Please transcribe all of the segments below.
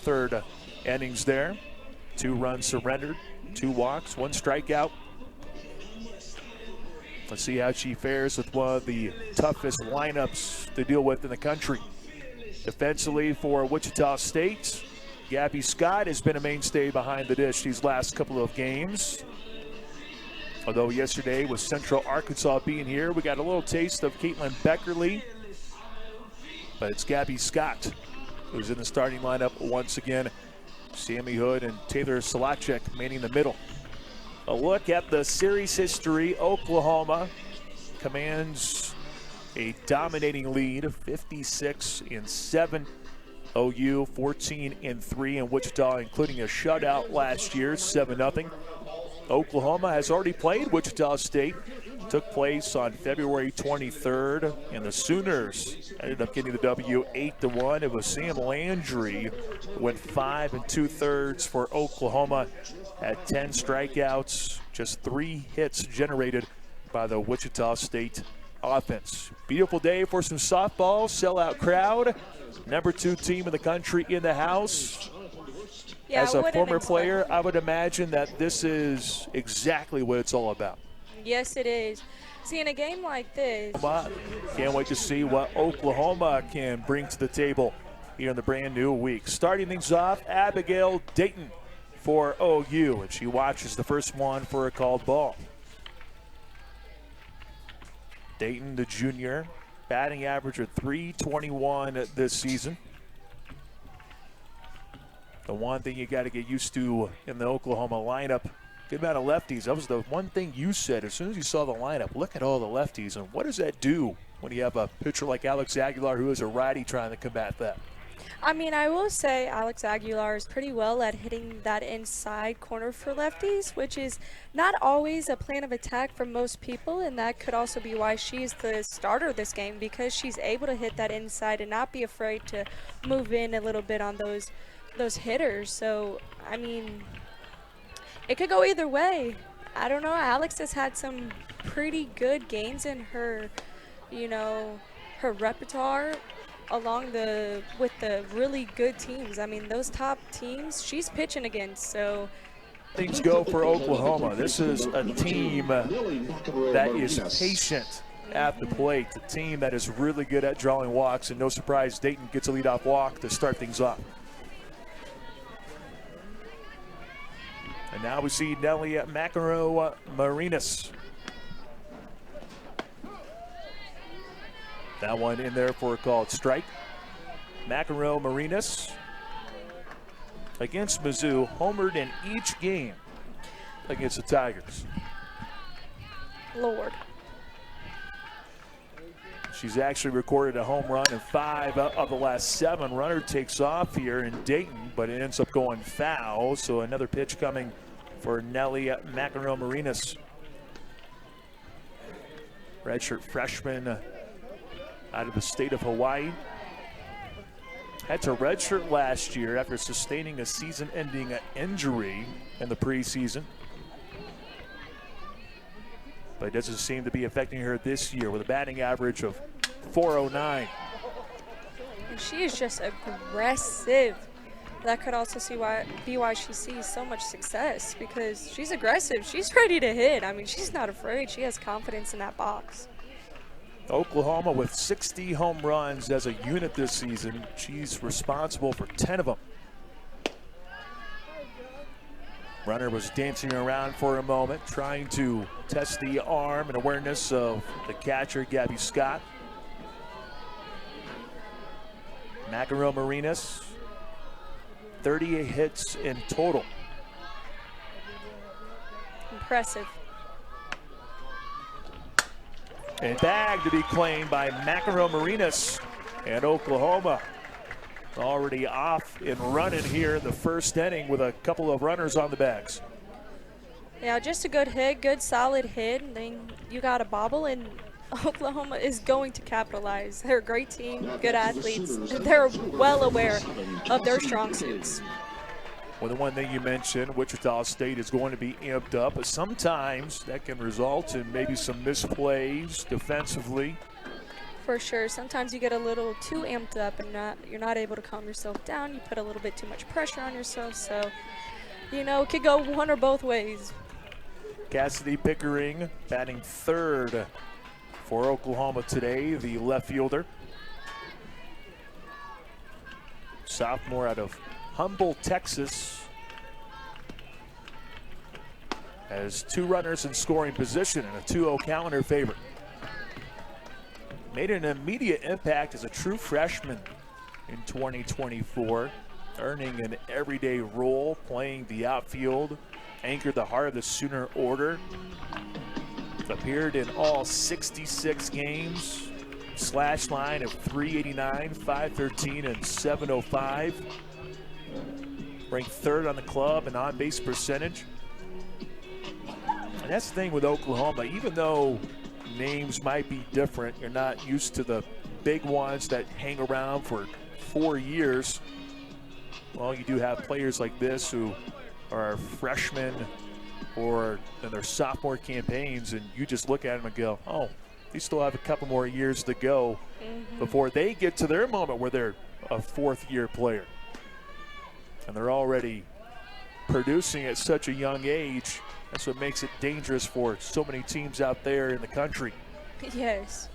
third innings there. 2 runs surrendered, 2 walks, 1 strikeout. Let's see how she fares with one of the toughest lineups to deal with in the country. Defensively for Wichita State, Gabby Scott has been a mainstay behind the dish these last couple of games. Although yesterday with Central Arkansas being here, we got a little taste of Caitlin Beckerly. But it's Gabby Scott who's in the starting lineup once again. Sammy Hood and Taylor Solacek manning the middle. A look at the series history. Oklahoma commands a dominating lead, 56-7. OU 14-3 in Wichita, including a shutout last year, 7-0. Oklahoma has already played Wichita State. Took place on February 23rd, and the Sooners ended up getting the W 8-1. It was Sam Landry who went 5 2/3 for Oklahoma, had 10 strikeouts, just 3 hits generated by the Wichita State offense. Beautiful day for some softball, sellout crowd. Number 2 team in the country in the house. Yeah, as a former player, I would imagine that this is exactly what it's all about. Yes, it is. See, in a game like this, can't wait to see what Oklahoma can bring to the table here in the brand new week. Starting things off, Abigail Dayton for OU, and she watches the first one for a called ball. Dayton, the junior, batting average of .321 this season. The one thing you got to get used to in the Oklahoma lineup, good amount of lefties. That was the one thing you said as soon as you saw the lineup. Look at all the lefties, and what does that do when you have a pitcher like Alex Aguilar who is a righty trying to combat that? I mean, I will say Alex Aguilar is pretty well at hitting that inside corner for lefties, which is not always a plan of attack for most people, and that could also be why she's the starter this game, because she's able to hit that inside and not be afraid to move in a little bit on those hitters. So, I mean, it could go either way. I don't know. Alex has had some pretty good games in her, her repertoire with the really good teams. I mean, those top teams she's pitching against, so. Things go for Oklahoma. This is a team that is patient at the plate, a team that is really good at drawing walks, and no surprise, Dayton gets a leadoff walk to start things off. And now we see Nelly McEnroe Marinas. That one in there for a called strike. McEnroe Marinas against Mizzou, homered in each game against the Tigers. Lord. She's actually recorded a home run in 5 of the last 7. Runner takes off here in Dayton, but it ends up going foul. So another pitch coming for Nelly McEnroe Marinas. Redshirt freshman out of the state of Hawaii. Had to redshirt last year after sustaining a season-ending injury in the preseason. But it doesn't seem to be affecting her this year with a batting average of .409. And she is just aggressive. That could also be why she sees so much success, because she's aggressive. She's ready to hit. I mean, she's not afraid. She has confidence in that box. Oklahoma with 60 home runs as a unit this season. She's responsible for 10 of them. Runner was dancing around for a moment, trying to test the arm and awareness of the catcher, Gabby Scott. McEnroe Marinas, 38 hits in total. Impressive. And bag to be claimed by McEnroe Marinas, and Oklahoma already off and running here in the first inning with a couple of runners on the bags. Yeah, just a good hit, good solid hit, and then you got a bobble, and Oklahoma is going to capitalize. They're a great team, good athletes. They're well aware of their strong suits. Well, the one thing you mentioned, Wichita State is going to be amped up, but sometimes that can result in maybe some misplays defensively. For sure. Sometimes you get a little too amped up and you're not able to calm yourself down. You put a little bit too much pressure on yourself. So, it could go one or both ways. Cassidy Pickering batting third for Oklahoma today, the left fielder. Sophomore out of Humboldt, Texas. Has 2 runners in scoring position and a 2-0 calendar favorite. Made an immediate impact as a true freshman in 2024, earning an everyday role, playing the outfield, anchored the heart of the Sooner order. Appeared in all 66 games, slash line of 389, 513, and 705. Ranked third on the club in on-base percentage. And that's the thing with Oklahoma, even though names might be different, you're not used to the big ones that hang around for 4 years. Well, you do have players like this who are freshmen or in their sophomore campaigns, and you just look at them and go, oh, they still have a couple more years to go before they get to their moment where they're a 4th-year player. And they're already producing at such a young age. That's what makes it dangerous for so many teams out there in the country. Yes.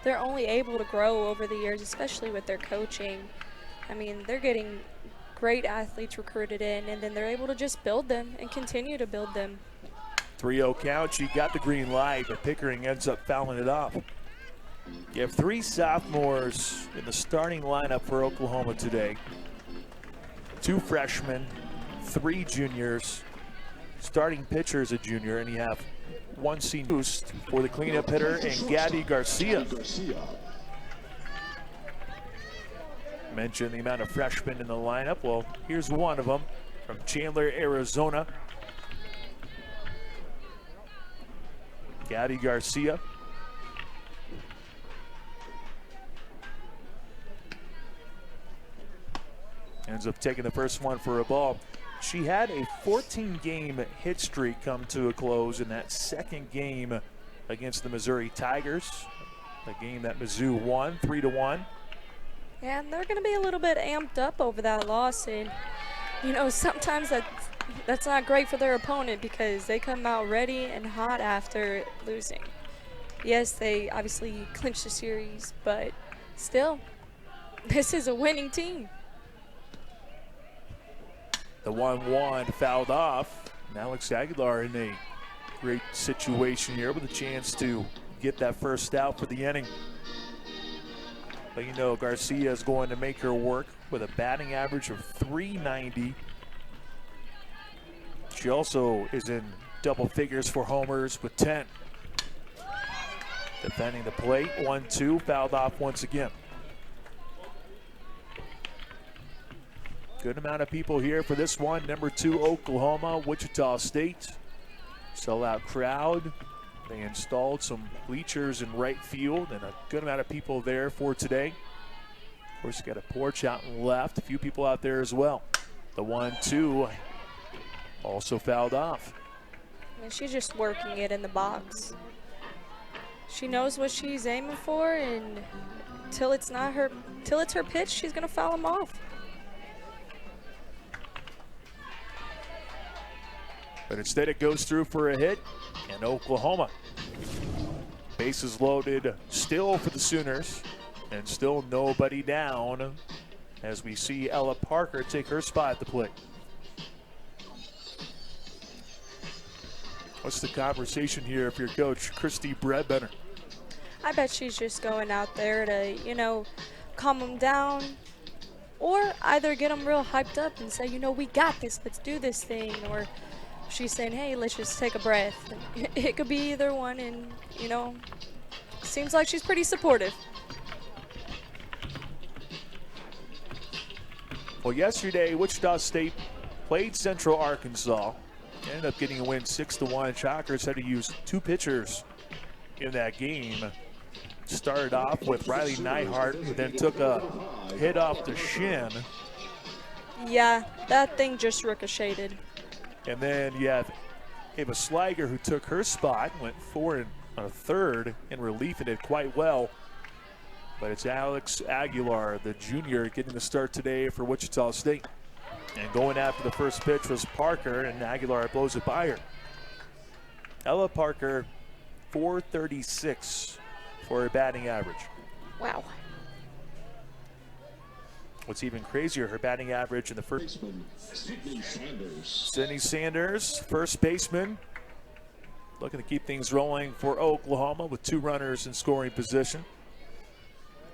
They're only able to grow over the years, especially with their coaching. I mean, they're getting great athletes recruited in, and then they're able to just build them and continue to build them. 3-0 count. She got the green light, but Pickering ends up fouling it off. You have 3 sophomores in the starting lineup for Oklahoma today. 2 freshmen, 3 juniors. Starting pitcher is a junior, and you have 1 senior boost for the cleanup hitter and Gabby Garcia. Mentioned the amount of freshmen in the lineup. Well, here's one of them from Chandler, Arizona. Gabby Garcia. Ends up taking the first one for a ball. She had a 14-game hit streak come to a close in that second game against the Missouri Tigers, a game that Mizzou won 3-1. Yeah, and they're going to be a little bit amped up over that loss, and sometimes that's not great for their opponent because they come out ready and hot after losing. Yes, they obviously clinched the series, but still, this is a winning team. The 1-1 fouled off. And Alex Aguilar in a great situation here with a chance to get that first out for the inning. But Garcia is going to make her work with a batting average of .390. She also is in double figures for homers with 10. Defending the plate, 1-2, fouled off once again. Good amount of people here for this one. Number 2, Oklahoma, Wichita State. Sellout crowd. They installed some bleachers in right field and a good amount of people there for today. Of course, you got a porch out in left. A few people out there as well. The 1-2 also fouled off. And she's just working it in the box. She knows what she's aiming for, and till it's her pitch, she's gonna foul them off. But instead it goes through for a hit, and Oklahoma. Bases loaded still for the Sooners, and still nobody down as we see Ella Parker take her spot at the plate. What's the conversation here if you're Coach Christy Bredbender? I bet she's just going out there to, calm them down, or either get them real hyped up and say, we got this, let's do this thing, or she's saying, hey, let's just take a breath. It could be either one, and, seems like she's pretty supportive. Well, yesterday, Wichita State played Central Arkansas. Ended up getting a win 6-1. Shockers had to use 2 pitchers in that game. Started off with Riley Neihart, who then took a hit off the shin. Yeah, that thing just ricocheted. And then you have Ava Sliger, who took her spot, went 4 1/3 in relief and did quite well. But it's Alex Aguilar, the junior, getting the start today for Wichita State. And going after the first pitch was Parker, and Aguilar blows it by her. Ella Parker, 436 for her batting average. Wow. What's even crazier, her batting average in the first. Sydney Sanders, first baseman, looking to keep things rolling for Oklahoma with 2 runners in scoring position.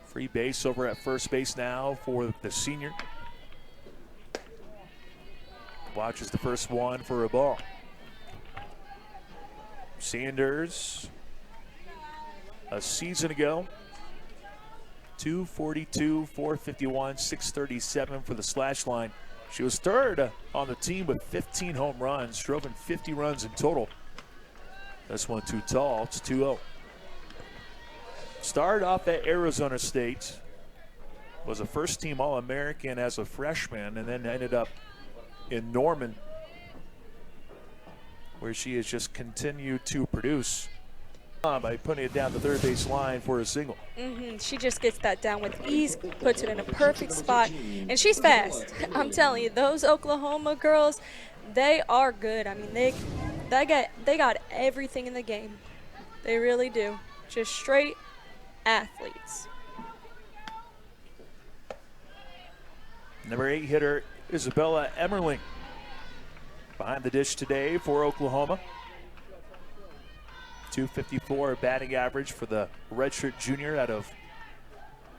Free base over at first base now for the senior. Watches the first one for a ball. Sanders, a season ago, 242, 451, 637 for the slash line. She was third on the team with 15 home runs, drove in 50 runs in total. This one too tall, it's 2-0. Started off at Arizona State, was a first-team All-American as a freshman, and then ended up in Norman, where she has just continued to produce by putting it down the third base line for a single. She just gets that down with ease, puts it in a perfect spot, and she's fast. I'm telling you, those Oklahoma girls, they are good. I mean, they got everything in the game. They really do. Just straight athletes. Number 8 hitter Isabella Emmerling behind the dish today for Oklahoma. 254 batting average for the redshirt junior out of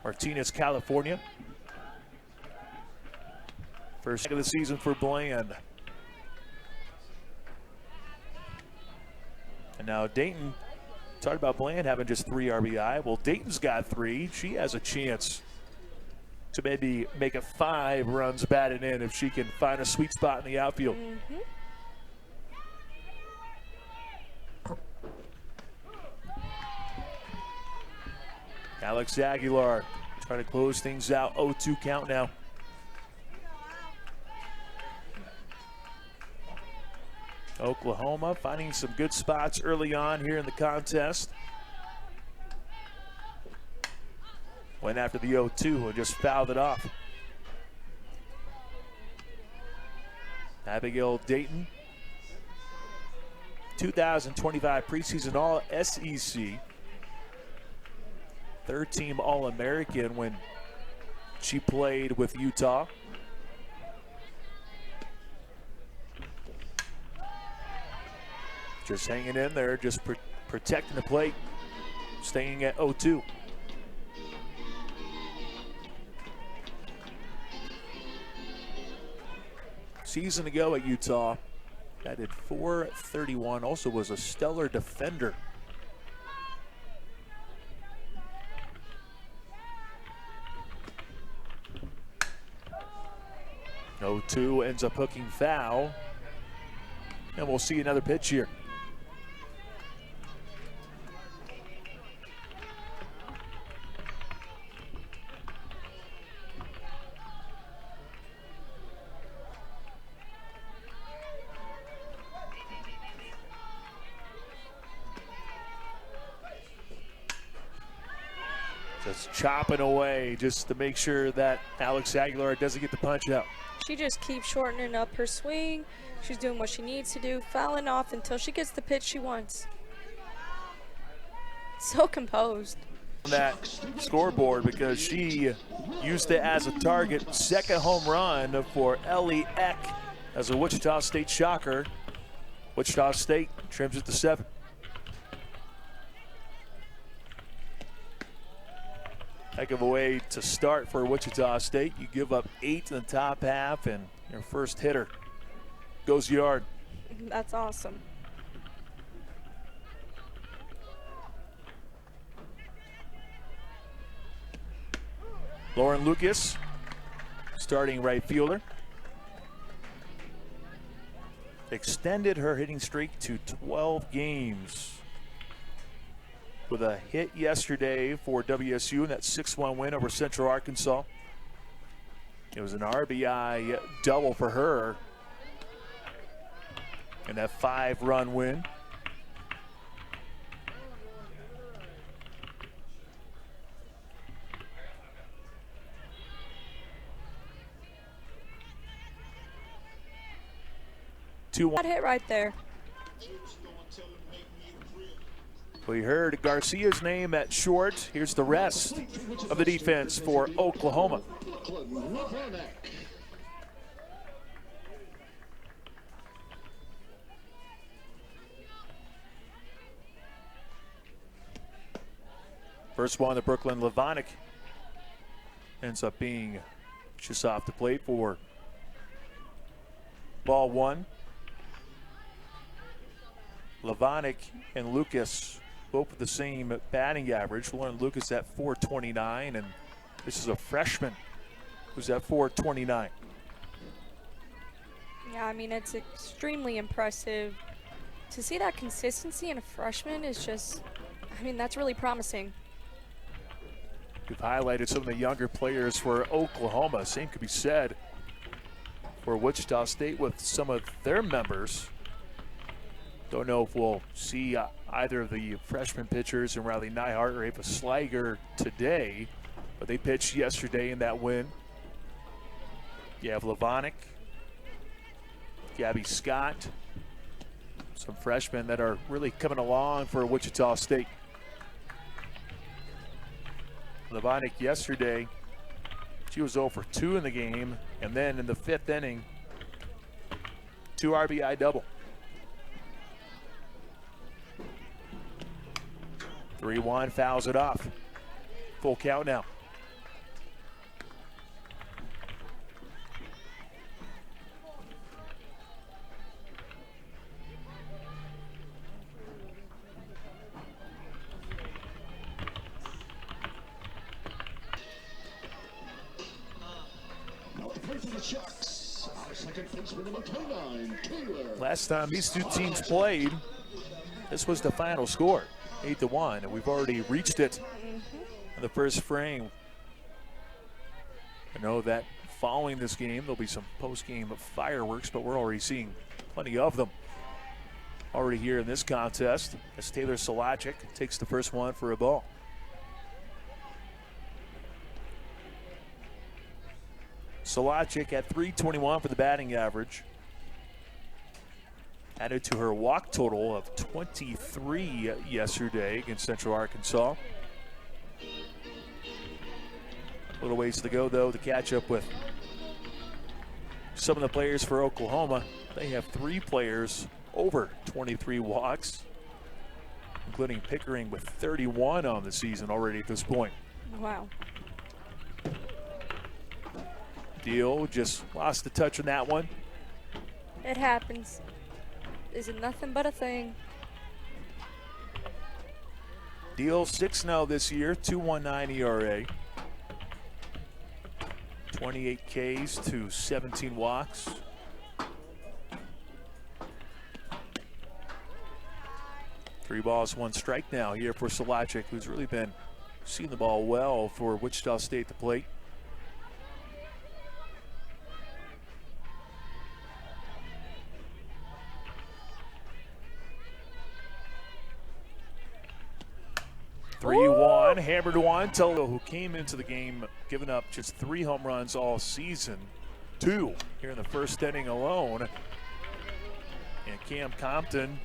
Martinez, California. First of the season for Bland. And now Dayton, talked about Bland having just 3 RBI. Well, Dayton's got 3. She has a chance to maybe make it 5 runs batted in if she can find a sweet spot in the outfield. Alex Aguilar trying to close things out. 0-2 count now. Oklahoma finding some good spots early on here in the contest. Went after the 0-2 and just fouled it off. Abigail Dayton, 2025 preseason All-SEC. Third-team All-American when she played with Utah. Just hanging in there, just protecting the plate, staying at 0-2. Season ago at Utah, batted .431, also was a stellar defender. No 2 ends up hooking foul, and we'll see another pitch here. Just chopping away just to make sure that Alex Aguilar doesn't get the punch out. She just keeps shortening up her swing. She's doing what she needs to do, fouling off until she gets the pitch she wants. So composed. On that scoreboard because she used it as a target. Second home run for Ellie Eck as a Wichita State Shocker. Wichita State trims it to 7. Heck of a way to start for Wichita State. You give up 8 in the top half, and your first hitter goes yard. That's awesome. Lauren Lucas, starting right fielder. Extended her hitting streak to 12 games with a hit yesterday for WSU in that 6-1 win over Central Arkansas. It was an RBI double for her in that 5-run win. 2-1. That hit right there. We heard Garcia's name at short. Here's the rest of the defense for Oklahoma. First one, the Brooklyn Levonic ends up being just off the plate for ball one. Levonic and Lucas both with the same batting average. Lauren Lucas at 429, and this is a freshman who's at 429. Yeah, I mean, it's extremely impressive. To see that consistency in a freshman is just, I mean, that's really promising. We've highlighted some of the younger players for Oklahoma. Same could be said for Wichita State with some of their members. Don't know if we'll see either of the freshman pitchers in Riley Neihart or Ava Sliger today, but they pitched yesterday in that win. You have Levonic, Gabby Scott, some freshmen that are really coming along for Wichita State. Levonic yesterday, she was 0 for 2 in the game, and then in the 5th inning, 2 RBI double. 3-1, fouls it off. Full count now. Last time these two teams played, this was the final score, 8-1, and we've already reached it in the first frame. I know that following this game, there'll be some post-game fireworks, but we're already seeing plenty of them already here in this contest as Taylor Solachik takes the first one for a ball. Solachik at 321 for the batting average. Added to her walk total of 23 yesterday against Central Arkansas. A little ways to go, though, to catch up with some of the players for Oklahoma. They have 3 players over 23 walks, including Pickering with 31 on the season already at this point. Wow. Deal just lost the touch on that one. It happens. Is it nothing but a thing? Deal 6-0 this year, 2.19 ERA. 28 Ks to 17 walks. Three balls, 1 strike now here for Solachik, who's really been seeing the ball well for Wichita State at the plate. Ooh. 3-1, hammered one. Tello, who came into the game giving up just 3 home runs all season, 2 here in the first inning alone. And Cam Compton,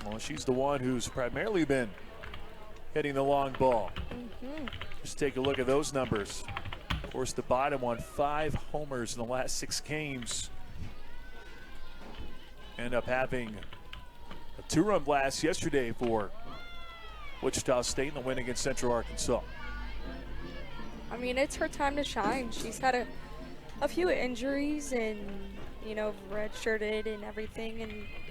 well, she's the one who's primarily been hitting the long ball. Just take a look at those numbers. Of course, the bottom one, 5 homers in the last 6 games. End up having a 2-run blast yesterday for Wichita State in the win against Central Arkansas. I mean, it's her time to shine. She's had a few injuries and, you know, redshirted and everything, and